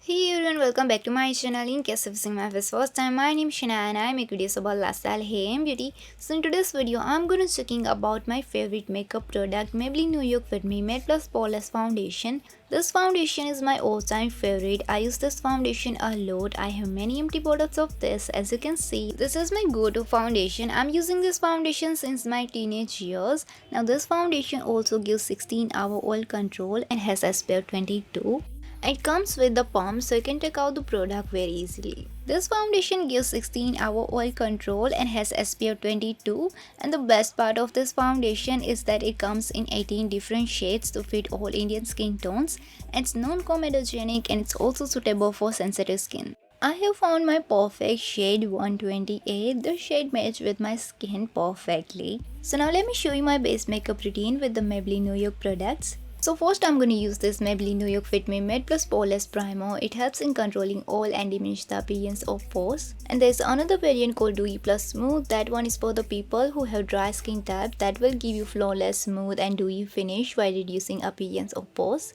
Hey everyone, welcome back to my channel. In case of seeing my first time, my name is Shana and I make videos about lifestyle, hair and beauty. So in today's video, I'm gonna talking about my favorite makeup product, Maybelline New York Fit Me Matte+Poreless Foundation. This foundation is my all-time favorite. I use this foundation a lot. I have many empty bottles of this. As you can see, this is my go-to foundation. I'm using this foundation since my teenage years. Now this foundation also gives 16-hour oil control and has SPF 22. It comes with the pump so you can take out the product very easily. This foundation gives 16-hour oil control and has SPF 22, and the best part of this foundation is that it comes in 18 different shades to fit all Indian skin tones. It's non-comedogenic and it's also suitable for sensitive skin. I have found my perfect shade 128. The shade matches with my skin perfectly. So now let me show you my base makeup routine with the Maybelline New York products. So first I'm going to use this Maybelline New York Fit Me Matte+Poreless Primer. It helps in controlling oil and diminish the appearance of pores. And there's another variant called Dewy Plus Smooth. That one is for the people who have dry skin type. That will give you flawless, smooth and dewy finish while reducing appearance of pores.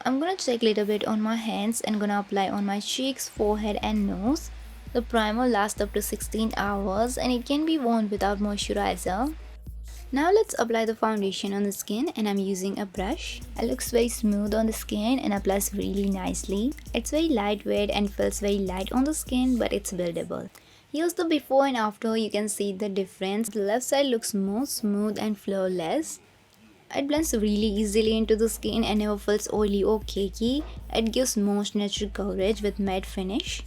I'm gonna check a little bit on my hands and gonna apply on my cheeks, forehead and nose. The primer lasts up to 16 hours and it can be worn without moisturizer. Now let's apply the foundation on the skin and I'm using a brush. It looks very smooth on the skin and applies really nicely. It's very lightweight and feels very light on the skin, but it's buildable. Here's the before and after. You can see the difference. The left side looks more smooth and flawless. It blends really easily into the skin and never feels oily or cakey. It gives most natural coverage with matte finish.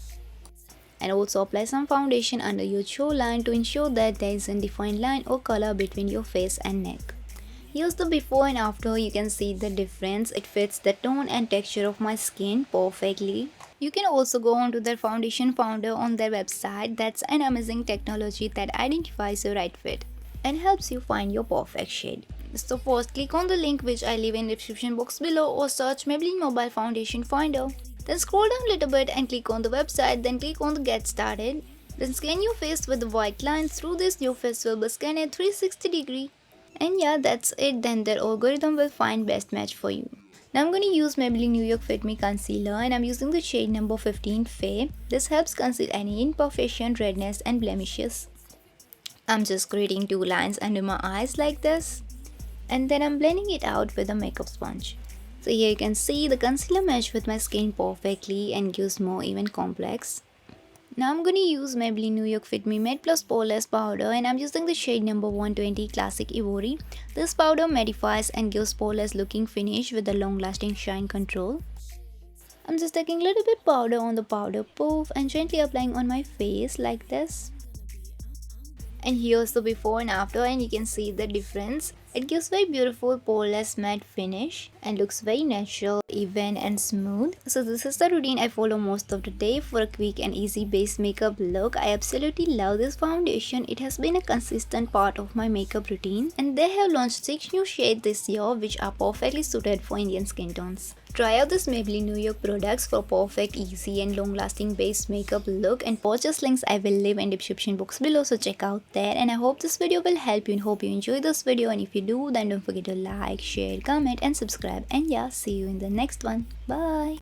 And also apply some foundation under your jawline to ensure that there is a defined line or color between your face and neck. Here's the before and after. You can see the difference. It fits the tone and texture of my skin perfectly. You can also go on to their foundation founder on their website. That's an amazing technology that identifies your right fit and helps you find your perfect shade. So first click on the link which I leave in the description box below or search Maybelline Mobile Foundation Finder. Then scroll down a little bit and click on the website, then click on the get started. Then scan your face with the white lines. Through this your face will be scanned at 360 degree. And yeah, that's it. Then their algorithm will find best match for you. Now I'm going to use Maybelline New York Fit Me Concealer and I'm using the shade number 15 Fair. This helps conceal any imperfection, redness and blemishes. I'm just creating two lines under my eyes like this. And then I'm blending it out with a makeup sponge. So here you can see the concealer matches with my skin perfectly and gives more even complex. Now I'm going to use Maybelline New York Fit Me Matte+Poreless powder and I'm using the shade number 120 Classic Ivory. This powder mattifies and gives poreless looking finish with a long lasting shine control. I'm just taking a little bit powder on the powder puff and gently applying on my face like this. And here's the before and after and you can see the difference. It gives very beautiful poreless matte finish and looks very natural, even and smooth. So this is the routine I follow most of the day for a quick and easy base makeup look. I absolutely love this foundation. It has been a consistent part of my makeup routine and they have launched 6 new shades this year which are perfectly suited for Indian skin tones. Try out this Maybelline New York products for perfect, easy and long-lasting base makeup look, and purchase links I will leave in the description box below, so check out there. And I hope this video will help you and hope you enjoy this video, and if you do then don't forget to like, share, comment and subscribe, and yeah, see you in the next one. Bye.